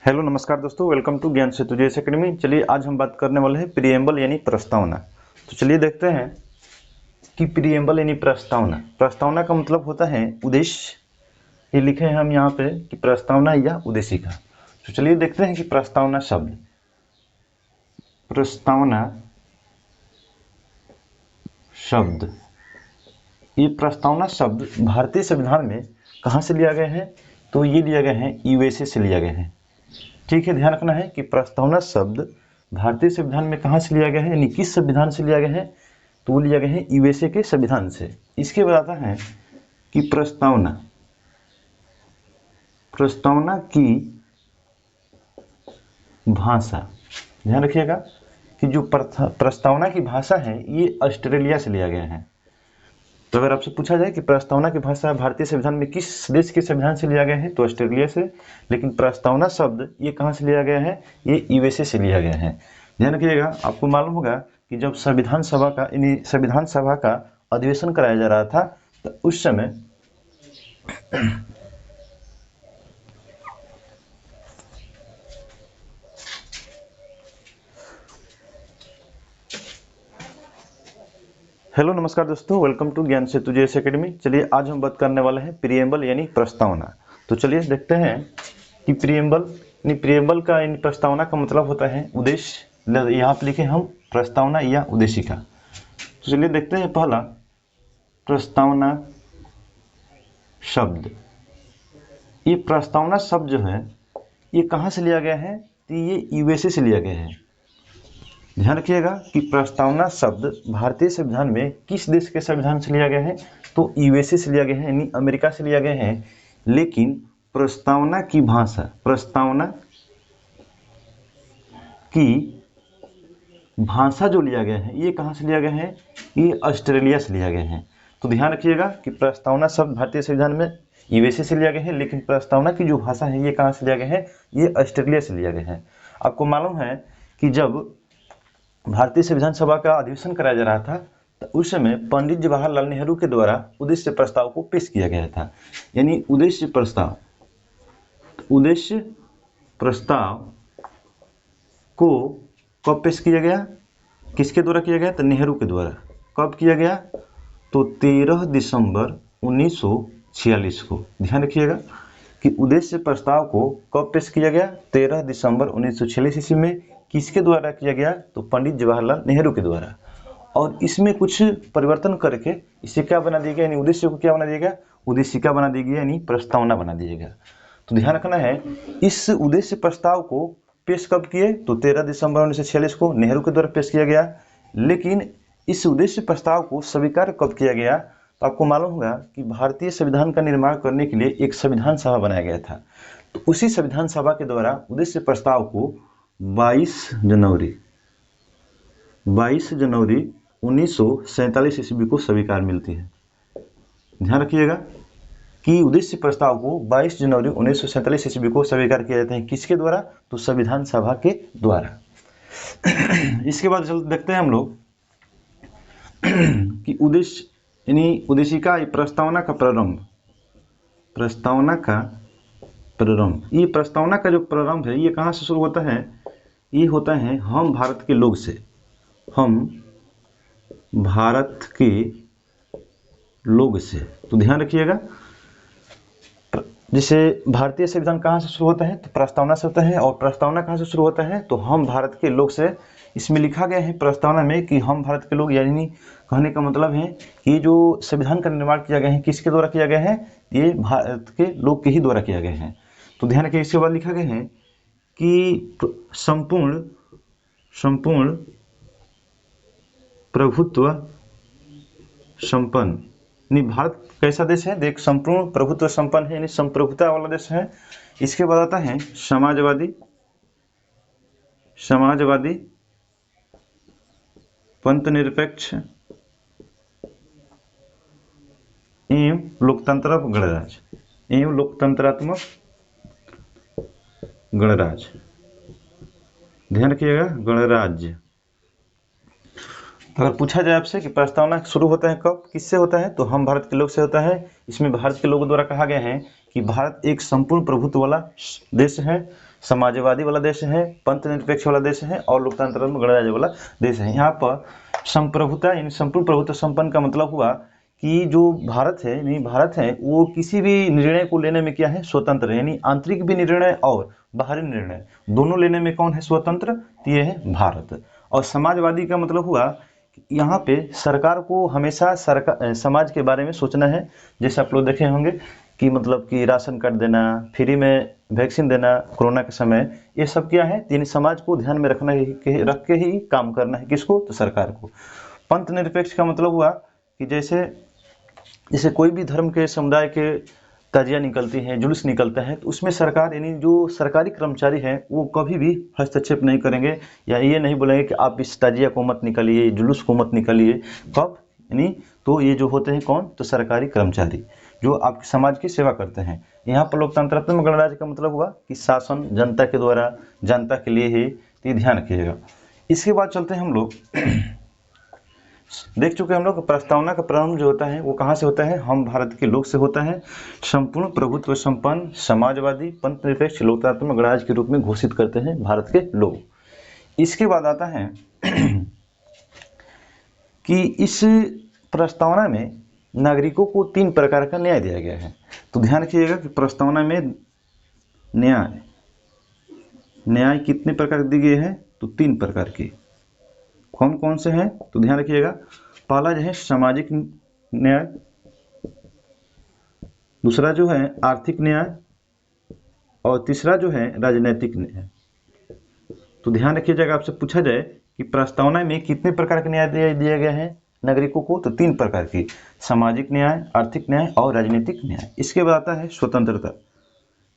Hello नमस्कार दोस्तों, welcome to ज्ञान सेतु जेएस एकेडमी। चलिए आज हम बात करने वाले हैं प्रीएम्बल यानी प्रस्तावना। तो चलिए देखते हैं कि प्रीएम्बल यानी प्रस्तावना। प्रस्तावना का मतलब होता है उद्देश्य। ये लिखे हैं हम यहाँ पे कि प्रस्तावना या उद्देशिका। तो चलिए देखते हैं कि प्रस्तावना शब्द ये प्रस्तावना शब्द भारतीय संविधान में कहाँ से लिया गया है? तो ये लिया गया है यूएसए से लिया गया है। ठीक है, ध्यान रखना है कि प्रस्तावना शब्द भारतीय संविधान में कहाँ से लिया गया है, यानी किस संविधान से लिया गया है? तो वो लिया गया है यूएसए के संविधान से। इसके बाद आता है कि प्रस्तावना की भाषा। ध्यान रखिएगा कि जो प्रस्तावना की भाषा है ये ऑस्ट्रेलिया से लिया गया है। तो अगर आपसे पूछा जाए कि प्रस्तावना की भाषा भारतीय संविधान में किस देश के संविधान से लिया गया है, तो ऑस्ट्रेलिया से। लेकिन प्रस्तावना शब्द ये कहाँ से लिया गया है? ये यूएसए से लिया गया है। ध्यान रखिएगा, आपको मालूम होगा कि जब संविधान सभा का अधिवेशन कराया जा रहा था तो उस समय हेलो नमस्कार दोस्तों, वेलकम टू ज्ञान सेतु जेएस एकेडमी। चलिए आज हम बात करने वाले हैं प्रीएम्बल यानी प्रस्तावना। तो चलिए देखते हैं कि प्रीएम्बल का यानी प्रस्तावना का मतलब होता है उद्देश्य। यहाँ पे लिखे हम प्रस्तावना या उद्देशिका। तो चलिए देखते हैं पहला प्रस्तावना शब्द। ये प्रस्तावना शब्द जो है ये कहाँ से लिया गया है? तो ये यूएसए से लिया गया है। ध्यान रखिएगा कि प्रस्तावना शब्द भारतीय संविधान में किस देश के संविधान से लिया गया है? तो यूएसए से लिया गया है, यानी अमेरिका से लिया गया है। लेकिन प्रस्तावना की भाषा जो लिया गया है ये कहाँ से लिया गया है? ये ऑस्ट्रेलिया से लिया गया है। तो ध्यान रखिएगा कि प्रस्तावना शब्द भारतीय संविधान में यूएसए से लिया गया है, लेकिन प्रस्तावना की जो भाषा है ये कहाँ से लिया गया है? ये ऑस्ट्रेलिया से लिया गया है। आपको मालूम है कि जब भारतीय संविधान सभा का अधिवेशन कराया जा रहा था तो उस समय पंडित जवाहरलाल नेहरू के द्वारा उद्देश्य प्रस्ताव को पेश किया गया था। यानी उद्देश्य प्रस्ताव को कब पेश किया गया? किसके द्वारा किया गया? तो नेहरू के द्वारा। कब किया गया? तो 13 दिसंबर 1946 को। ध्यान रखिएगा कि उद्देश्य प्रस्ताव को कब पेश किया गया? 13 दिसंबर 1946 ईस्वी में। किसके द्वारा किया गया? तो पंडित जवाहरलाल नेहरू के द्वारा। और इसमें कुछ परिवर्तन करके इसे क्या बना दिया गया? यानी उद्देश्य को क्या बना दिया गया? उद्देशिका बना दी गई, यानी प्रस्तावना बना दिया गया। तो ध्यान रखना है, इस उद्देश्य प्रस्ताव को पेश कब किए? तो 13 दिसंबर 1946 को नेहरू के द्वारा पेश किया गया। लेकिन इस उद्देश्य प्रस्ताव को स्वीकार कब किया गया? तो आपको मालूम होगा कि भारतीय संविधान का निर्माण करने के लिए एक संविधान सभा बनाया गया था। तो उसी संविधान सभा के द्वारा उद्देश्य प्रस्ताव को 22 जनवरी 1947 ईस्वी को स्वीकार मिलती है। ध्यान रखिएगा कि उद्देश्य प्रस्ताव को 22 जनवरी 1947 ईस्वी को स्वीकार किया जाता है। किसके द्वारा? तो संविधान सभा के द्वारा। इसके बाद देखते हैं हम लोग कि उद्देश्य यानी उद्देशिका प्रस्तावना का प्रारंभ। ये प्रस्तावना का जो प्रारंभ है ये कहाँ से शुरू होता है? ये होता है हम भारत के लोग से। तो ध्यान रखिएगा, जैसे भारतीय संविधान कहाँ से शुरू होता है? तो प्रस्तावना से होता है। और प्रस्तावना कहाँ से शुरू होता है? तो हम भारत के लोग से। इसमें लिखा गया है प्रस्तावना में कि हम भारत के लोग, यानी कहने का मतलब है कि जो संविधान का निर्माण किया गया है किसके द्वारा किया गया है? ये भारत के लोग के ही द्वारा किया गया है। तो ध्यान रखिए, इसके बाद लिखा गया है कि संपूर्ण प्रभुत्व संपन्न, यानी भारत कैसा देश है? देख, संपूर्ण प्रभुत्व संपन्न है, यानी संप्रभुता वाला देश है। इसके बाद आता है समाजवादी पंथ निरपेक्ष एवं लोकतंत्रात्मक गणराज्य। ध्यान रखिएगा, गणराज्य। अगर पूछा जाए आपसे कि प्रस्तावना शुरू होता है कब, किससे होता है? तो हम भारत के लोग से होता है। इसमें भारत के लोगों द्वारा कहा गया है कि भारत एक संपूर्ण प्रभुत्व वाला देश है, समाजवादी वाला देश है, पंथ निरपेक्ष वाला देश है और लोकतंत्रात्मक गणराज्य वाला देश है। यहाँ पर संप्रभुता यानी संपूर्ण प्रभुत्व संपन्न का मतलब हुआ कि जो भारत है यानी भारत है वो किसी भी निर्णय को लेने में क्या है, स्वतंत्र है। यानी आंतरिक भी निर्णय और बाहरी निर्णय दोनों लेने में कौन है, स्वतंत्र, तो ये है भारत। और समाजवादी का मतलब हुआ यहाँ पे सरकार को हमेशा सरकार समाज के बारे में सोचना है। जैसे आप लोग देखे होंगे कि मतलब कि राशन कार्ड देना, फ्री में वैक्सीन देना कोरोना के समय, ये सब क्या है, यानी समाज को ध्यान में रख के ही काम करना है। किसको, तो सरकार को। पंथ निरपेक्ष का मतलब हुआ कि जैसे कोई भी धर्म के समुदाय के ताजिया निकलती हैं, जुलूस निकलता है, तो उसमें सरकार यानी जो सरकारी कर्मचारी हैं वो कभी भी हस्तक्षेप नहीं करेंगे या ये नहीं बोलेंगे कि आप इस ताजिया को मत निकालिए, जुलूस को मत निकालिए। कब, यानी तो ये जो होते हैं कौन, तो सरकारी कर्मचारी जो आपके समाज की सेवा करते हैं। यहाँ पर लोकतंत्रात्मक गणराज्य का मतलब हुआ कि शासन जनता के द्वारा, जनता के लिए ही, तो ये ध्यान रखिएगा। इसके बाद चलते हैं हम लोग देख चुके हैं हम लोग प्रस्तावना का प्रारंभ जो होता है वो कहाँ से होता है, हम भारत के लोग से होता है। संपूर्ण प्रभुत्व संपन्न समाजवादी पंथ निरपेक्ष लोकतंत्रात्मक गणराज्य के रूप में घोषित करते हैं भारत के लोग। इसके बाद आता है कि इस प्रस्तावना में नागरिकों को 3 प्रकार का न्याय दिया गया है। तो ध्यान रखिएगा कि प्रस्तावना में न्याय कितने प्रकार दिए गए हैं, तो 3 प्रकार के। कौन कौन से हैं, तो ध्यान रखिएगा। पहला जो है सामाजिक न्याय, दूसरा जो है आर्थिक न्याय और तीसरा जो है राजनीतिक न्याय। तो ध्यान रखिएगा, आपसे पूछा जाए कि प्रस्तावना में कितने प्रकार के न्याय दिया गया है नागरिकों को, तो 3 प्रकार की, सामाजिक न्याय, आर्थिक न्याय और राजनीतिक न्याय। इसके बाद आता है स्वतंत्रता।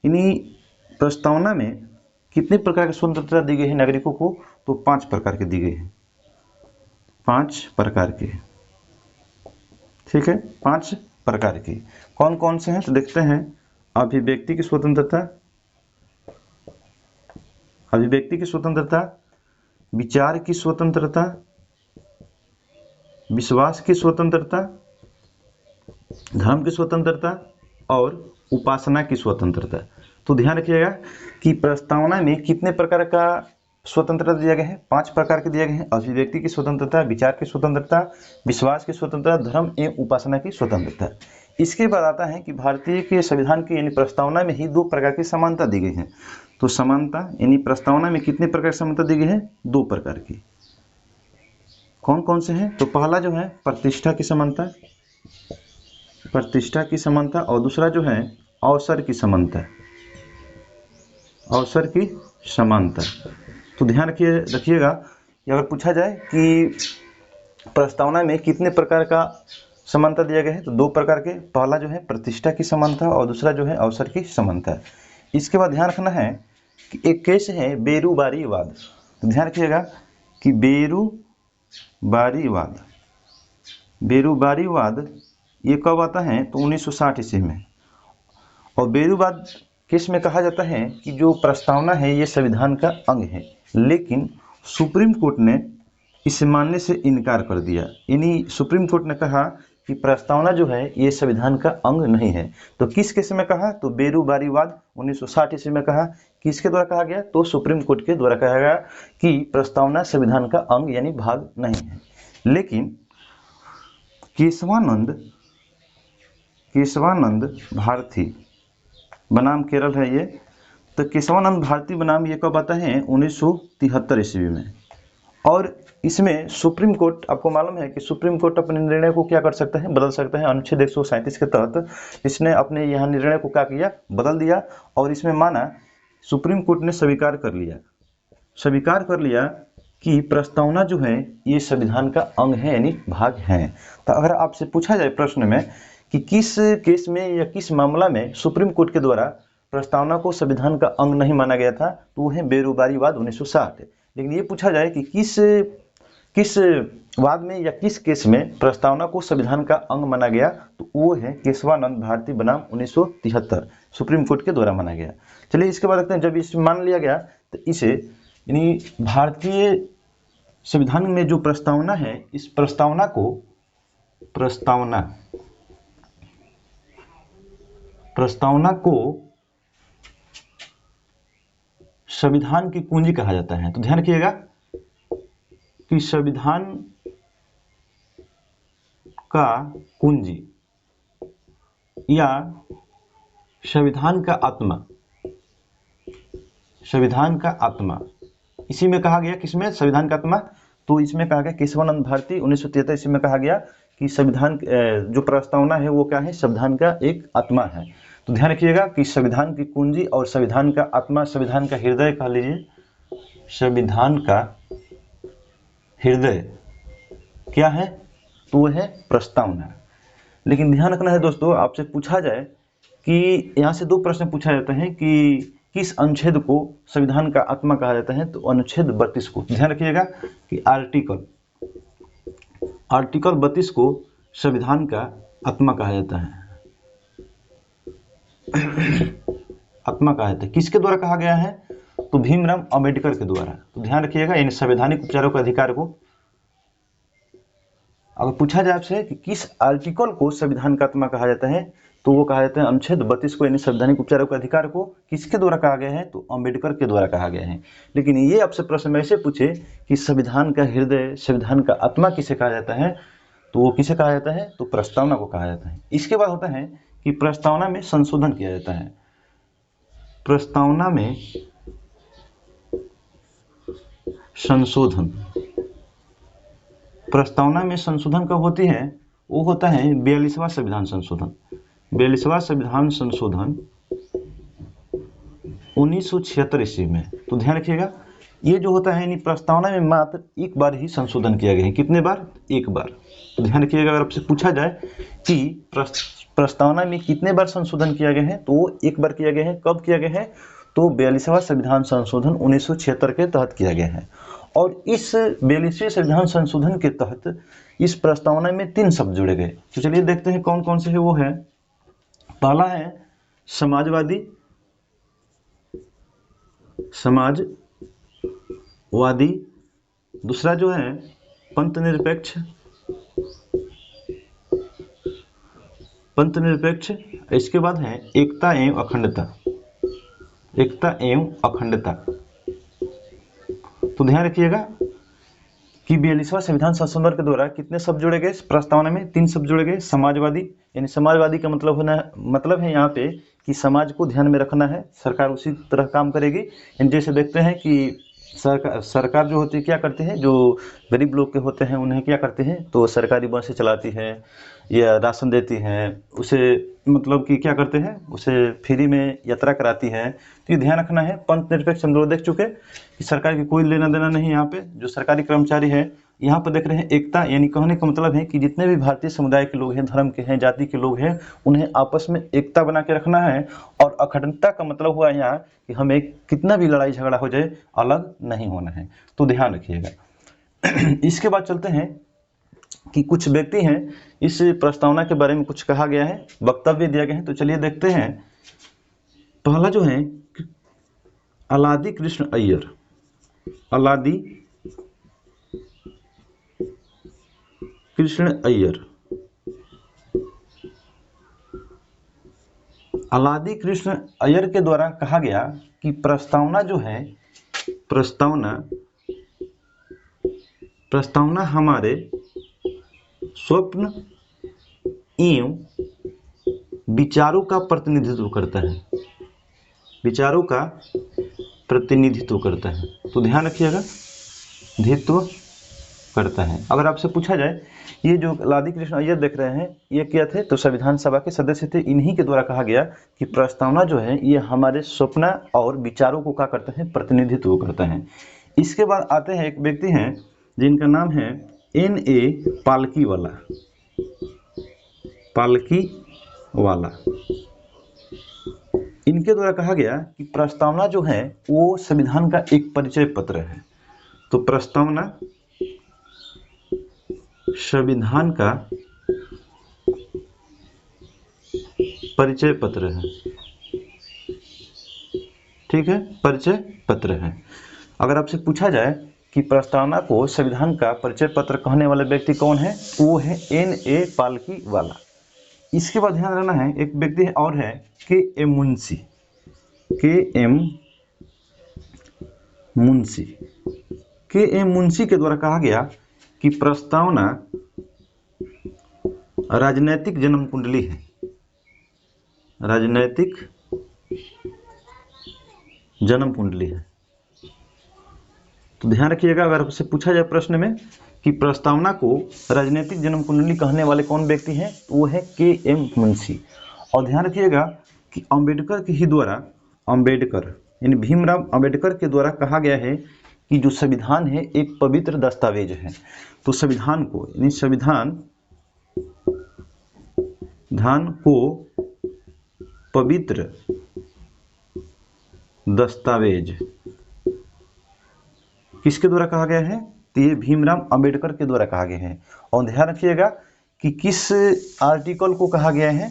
इन्हीं प्रस्तावना में कितने प्रकार की स्वतंत्रता दी गई है नागरिकों को, तो 5 प्रकार के दी गई है, 5 प्रकार के, ठीक है, 5 प्रकार की। कौन कौन से हैं, तो देखते हैं। अभिव्यक्ति की स्वतंत्रता, विचार की स्वतंत्रता, विश्वास की स्वतंत्रता, धर्म की स्वतंत्रता और उपासना की स्वतंत्रता। तो ध्यान रखिएगा कि प्रस्तावना में कितने प्रकार का स्वतंत्रता दिया गया है, 5 प्रकार के दिए गए हैं। अभिव्यक्ति की स्वतंत्रता, विचार की स्वतंत्रता, विश्वास की स्वतंत्रता, धर्म एवं उपासना की स्वतंत्रता। इसके बाद आता है कि भारतीय के संविधान की यानी प्रस्तावना में ही 2 प्रकार की समानता दी गई है। तो समानता यानी प्रस्तावना में कितने प्रकार की समानता दी गई है, 2 प्रकार की। कौन कौन से हैं, तो पहला जो है प्रतिष्ठा की समानता और दूसरा जो है अवसर की समानता। तो ध्यान रखिएगा अगर पूछा जाए कि प्रस्तावना में कितने प्रकार का समानता दिया गया है, तो 2 प्रकार के। पहला जो है प्रतिष्ठा की समानता और दूसरा जो है अवसर की समानता। इसके बाद ध्यान रखना है कि एक केस है बेरूबारीवाद। तो ध्यान रखिएगा कि बेरूबारीवाद ये कब आता है, तो 1960 ईस्वी में। और बेरूबाद केस में कहा जाता है कि जो प्रस्तावना है ये संविधान का अंग है, लेकिन सुप्रीम कोर्ट ने इसे मानने से इनकार कर दिया। यानी सुप्रीम कोर्ट ने कहा कि प्रस्तावना जो है ये संविधान का अंग नहीं है। तो किस केस में कहा, तो बेरूबारीवाद 1960 ईस्वी में कहा। किसके द्वारा कहा गया, तो सुप्रीम कोर्ट के द्वारा कहा गया कि प्रस्तावना संविधान का अंग यानी भाग नहीं है। लेकिन केशवानंद भारती बनाम केरल है ये। तो केशवानंद भारती बनाम ये कब आता है, 1973 ईस्वी में। और इसमें सुप्रीम कोर्ट, आपको मालूम है कि सुप्रीम कोर्ट अपने निर्णय को क्या कर सकता है, बदल सकता है। अनुच्छेद 137 के तहत इसने अपने यहाँ निर्णय को क्या किया, बदल दिया। और इसमें माना, सुप्रीम कोर्ट ने स्वीकार कर लिया कि प्रस्तावना जो है ये संविधान का अंग है यानी भाग है। तो अगर आपसे पूछा जाए प्रश्न में कि किस केस में या किस मामला में सुप्रीम कोर्ट के द्वारा प्रस्तावना को संविधान का अंग नहीं माना गया था, तो वो है बेरूबारीवाद 1960। लेकिन ये पूछा जाए कि किस वाद में या किस केस में प्रस्तावना को संविधान का अंग माना गया, तो वो है केशवानंद भारती बनाम 1973, सुप्रीम कोर्ट के द्वारा माना गया। चलिए इसके बाद देखते हैं, जब इसे मान लिया गया तो इसे यानी भारतीय संविधान में जो प्रस्तावना है, इस प्रस्तावना को संविधान की कुंजी कहा जाता है। तो ध्यान रखिएगा कि संविधान का कुंजी या संविधान का आत्मा, संविधान का आत्मा इसी में कहा गया, किसमें? संविधान का आत्मा। तो इसमें कहा गया केशवानंद भारती 1973 ईस्वी में कहा गया कि संविधान जो प्रस्तावना है वो क्या है? संविधान का एक आत्मा है। तो ध्यान रखिएगा कि संविधान की कुंजी और संविधान का आत्मा, संविधान का हृदय कह लीजिए, संविधान का हृदय क्या है? तो वो है प्रस्तावना। लेकिन ध्यान रखना है दोस्तों, आपसे पूछा जाए कि यहाँ से 2 प्रश्न पूछा जाता है कि किस अनुच्छेद को संविधान का आत्मा कहा जाता है? तो अनुच्छेद 32 को। ध्यान रखिएगा कि आर्टिकल 32 को संविधान का आत्मा कहा जाता है। आत्मा कहा जाता है। किसके द्वारा कहा गया है? तो भीमराव अंबेडकर के द्वारा। तो ध्यान रखिएगा इन संवैधानिक उपचारों के अधिकार को अगर पूछा जाए आपसे कि किस आर्टिकल को संविधान का आत्मा कहा जाता है, तो वो कहा जाता है अनुच्छेद 32 को, यानी संवैधानिक उपचारों के अधिकार को किसके द्वारा कहा गया है? तो अंबेडकर के द्वारा कहा गया है। लेकिन ये आपसे प्रश्न में ऐसे पूछे कि संविधान का हृदय, संविधान का आत्मा किसे कहा जाता है? तो वो किसे कहा जाता है? तो प्रस्तावना को कहा जाता है। इसके बाद होता है कि प्रस्तावना में संशोधन किया जाता है। प्रस्तावना में संशोधन, प्रस्तावना में संशोधन कब होती है? वो होता है 42वां संविधान संशोधन। 42वां संविधान संशोधन 1976 ईस्वी में। तो ध्यान रखिएगा ये जो होता है यानी प्रस्तावना में मात्र एक बार ही संशोधन किया गया है। कितने बार? एक बार। तो ध्यान रखिएगा अगर आपसे पूछा जाए कि प्रस्तावना में कितने बार संशोधन किया गया है, तो एक बार किया गया है। कब किया गया है? तो 42वां संविधान संशोधन 1976 के तहत किया गया है। और इस 42वें संविधान संशोधन के तहत इस प्रस्तावना में 3 शब्द जोड़े गए। तो चलिए देखते हैं कौन कौन से है। वो है, पहला है समाजवादी, समाजवादी। दूसरा जो है पंथनिरपेक्ष, पंथनिरपेक्ष। इसके बाद है एकता एवं अखंडता, एकता एवं अखंडता। तो ध्यान रखिएगा कि 42वां संविधान संशोधन के द्वारा कितने शब्द जोड़े गए? प्रस्तावना में 3 शब्द जोड़े गए। समाजवादी, यानी समाजवादी का मतलब है यहाँ पे कि समाज को ध्यान में रखना है, सरकार उसी तरह काम करेगी। जैसे देखते हैं कि सरकार जो होती है क्या करती है, जो गरीब लोग के होते हैं उन्हें क्या करते हैं, तो सरकारी बसें चलाती है या राशन देती है, उसे मतलब कि क्या करते हैं, उसे फ्री में यात्रा कराती है। तो ये ध्यान रखना है। पंथ निरपेक्ष हम लोग देख चुके कि सरकार की कोई लेना देना नहीं। यहाँ पे जो सरकारी कर्मचारी है, यहाँ पर देख रहे हैं एकता, यानी कहने का मतलब है कि जितने भी भारतीय समुदाय के लोग हैं, धर्म के हैं, जाति के लोग हैं, उन्हें आपस में एकता बना के रखना है। और अखंडता का मतलब हुआ यहाँ कि हमें कितना भी लड़ाई झगड़ा हो जाए अलग नहीं होना है। तो ध्यान रखिएगा। इसके बाद चलते हैं कि कुछ व्यक्ति हैं, इस प्रस्तावना के बारे में कुछ कहा गया है, वक्तव्य दिया गया है। तो चलिए देखते हैं। पहला जो है अलादी कृष्ण अय्यर, अलादी कृष्ण अय्यर। अलादी कृष्ण अय्यर के द्वारा कहा गया कि प्रस्तावना जो है, प्रस्तावना हमारे स्वप्न एवं विचारों का प्रतिनिधित्व करता है, विचारों का प्रतिनिधित्व करता है। तो ध्यान रखिएगा, धित्व करता है। अगर आपसे पूछा जाए ये जो अलादी कृष्ण अय्यर देख रहे हैं ये क्या थे, तो संविधान सभा के सदस्य थे। इन्हीं के द्वारा कहा गया कि प्रस्तावना जो है ये हमारे स्वप्न और विचारों को क्या करता है, प्रतिनिधित्व करता है। इसके बाद आते हैं एक व्यक्ति हैं जिनका नाम है N.A. पालकीवाला, पालकीवाला। इनके द्वारा कहा गया कि प्रस्तावना जो है वो संविधान का एक परिचय पत्र है। तो प्रस्तावना संविधान का परिचय पत्र है, ठीक है, परिचय पत्र है। अगर आपसे पूछा जाए कि प्रस्तावना को संविधान का परिचय पत्र कहने वाले व्यक्ति कौन है, वो है N.A. पालकीवाला। इसके बाद ध्यान रखना है एक व्यक्ति और है K.M. मुंशी, K.M. मुंशी, के एम मुंशी के द्वारा कहा गया कि प्रस्तावना राजनैतिक जन्म कुंडली है। राजनैतिक जन्म कुंडली है। तो ध्यान रखिएगा, अगर आपसे पूछा जाए प्रश्न में कि प्रस्तावना को राजनीतिक जन्म कुंडली कहने वाले कौन व्यक्ति हैं, तो वो है के एम मुंशी। और ध्यान रखिएगा कि अंबेडकर के ही द्वारा, अंबेडकर यानी भीमराव अंबेडकर के द्वारा कहा गया है कि जो संविधान है एक पवित्र दस्तावेज है। तो संविधान को यानी संविधान को पवित्र दस्तावेज किसके द्वारा कहा गया है, तो ये भीमराव अंबेडकर के द्वारा कहा गया है। और ध्यान रखिएगा कि किस आर्टिकल को कहा गया है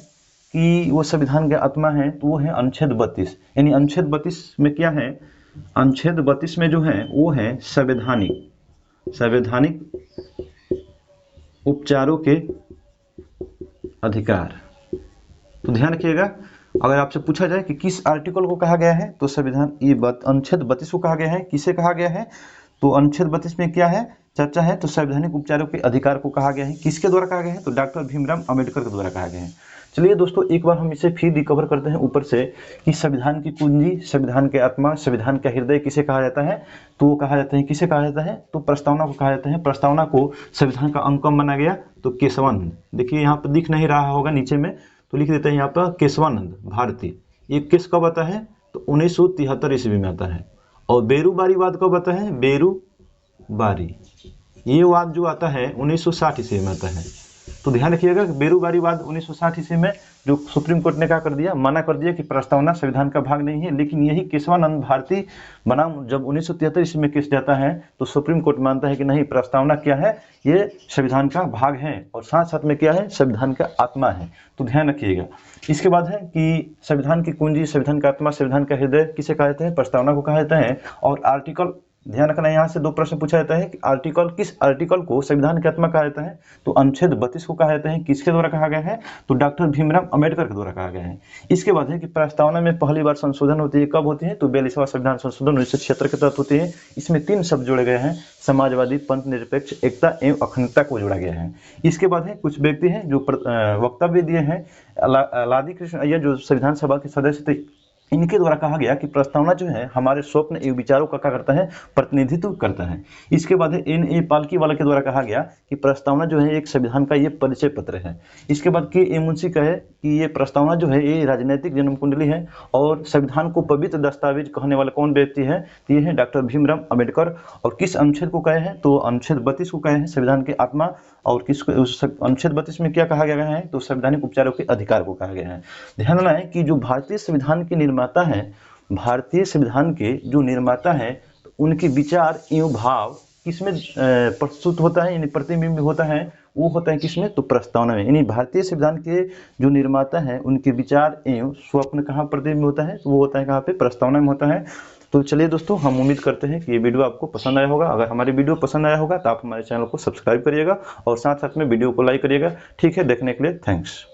कि वो संविधान का आत्मा है, तो वो है अनुच्छेद 32। यानी अनुच्छेद 32 में क्या है, अनुच्छेद 32 में जो है वो है संवैधानिक उपचारों के अधिकार। तो ध्यान रखिएगा, अगर आपसे पूछा जाए कि किस आर्टिकल को कहा गया है, तो संविधान ये अनुच्छेद 32 को कहा गया है। किसे कहा गया है, तो अनुच्छेद 32 में क्या है, चर्चा है, तो संवैधानिक उपचारों के अधिकार को कहा गया है। किसके द्वारा कहा गया है, तो डॉक्टर भीमराव अंबेडकर के द्वारा कहा गया है। चलिए दोस्तों, एक बार हम इसे फिर रिकवर करते हैं ऊपर से कि संविधान की कुंजी, संविधान के आत्मा, संविधान का हृदय किसे कहा जाता है, तो वो कहा जाता है, किसे कहा जाता है, तो प्रस्तावना को कहा जाता है। प्रस्तावना को संविधान का अंग कब माना गया, तो केशवानंद। देखिए यहाँ पर दिख नहीं रहा होगा नीचे में, तो लिख देते हैं यहाँ पर केशवानंद भारती। ये केस कब आता है, तो 1973 ईस्वी में आता है। और बेरूबारीवाद कब आता है, बेरूबारी ये वाद जो आता है 1960 ईस्वी में आता है। तो ध्यान रखिएगा कि बेरूबारीवाद 1960 ईस्वी में जो सुप्रीम कोर्ट ने क्या कर दिया, मना कर दिया कि प्रस्तावना संविधान का भाग नहीं है। लेकिन यही केशवानंद भारती बनाम जब 1973 ईस्वी में केस जाता है, तो सुप्रीम कोर्ट मानता है कि नहीं, प्रस्तावना क्या है, ये संविधान का भाग है और साथ साथ में क्या है, संविधान का आत्मा है। तो ध्यान रखिएगा। इसके बाद है कि संविधान की कुंजी, संविधान का आत्मा, संविधान का हृदय किसे कहा जाता है, प्रस्तावना को कहा जाता है। और आर्टिकल, ध्यान रखना, यहाँ से 2 प्रश्न पूछा जाता है कि आर्टिकल, किस आर्टिकल को संविधान के आत्मा कहा जाता है, तो अनुच्छेद 32 को कहा जाता है। किसके द्वारा कहा गया है, तो डॉक्टर भीमराव अंबेडकर के द्वारा कहा गया है। इसके बाद है कि प्रस्तावना में पहली बार संशोधन होती है, कब होती है, तो 42वां संविधान संशोधन 1976 के तहत होती है। इसमें 3 शब्द जोड़े गए हैं, समाजवादी, पंथ निरपेक्ष, एकता एवं अखंडता को जोड़ा गया है। इसके बाद है कुछ व्यक्ति हैं जो वक्तव्य दिए हैं, लादी कृष्ण अय्यर जो संविधान सभा के सदस्य थे, इनके द्वारा कहा गया कि प्रस्तावना जो है हमारे स्वप्न एवं विचारों का क्या करता है, प्रतिनिधित्व करता है। इसके बाद है N.A. पालकीवाला के द्वारा कहा गया कि प्रस्तावना जो है एक संविधान का ये परिचय पत्र है। इसके बाद के मुंशी का है कि ये प्रस्तावना जो है ये राजनीतिक जन्म कुंडली है। और संविधान को पवित्र दस्तावेज कहने वाले कौन व्यक्ति है, तो ये है डॉक्टर भीमराव अंबेडकर। और किस अनुच्छेद को कहे हैं, तो अनुच्छेद 32 को कहे हैं, संविधान के आत्मा। और किसको, अनुच्छेद 32 में क्या कहा गया है, तो संवैधानिक उपचारों के अधिकार को कहा गया है। ध्यान रखना है कि जो भारतीय संविधान के निर्माता है, भारतीय संविधान के जो निर्माता है, तो उनके विचार एवं भाव किसमें प्रस्तुत होता है, यानी प्रतिबिंब होता है, वो होता है किसमें, तो प्रस्तावना में। यानी भारतीय संविधान के जो निर्माता है उनके विचार एवं स्वप्न कहाँ प्रतिबिंब होता है, तो वो होता है कहाँ पे, प्रस्तावना में होता है। तो चलिए दोस्तों, हम उम्मीद करते हैं कि ये वीडियो आपको पसंद आया होगा। अगर हमारी वीडियो पसंद आया होगा तो आप हमारे चैनल को सब्सक्राइब करिएगा और साथ साथ में वीडियो को लाइक करिएगा। ठीक है, देखने के लिए थैंक्स।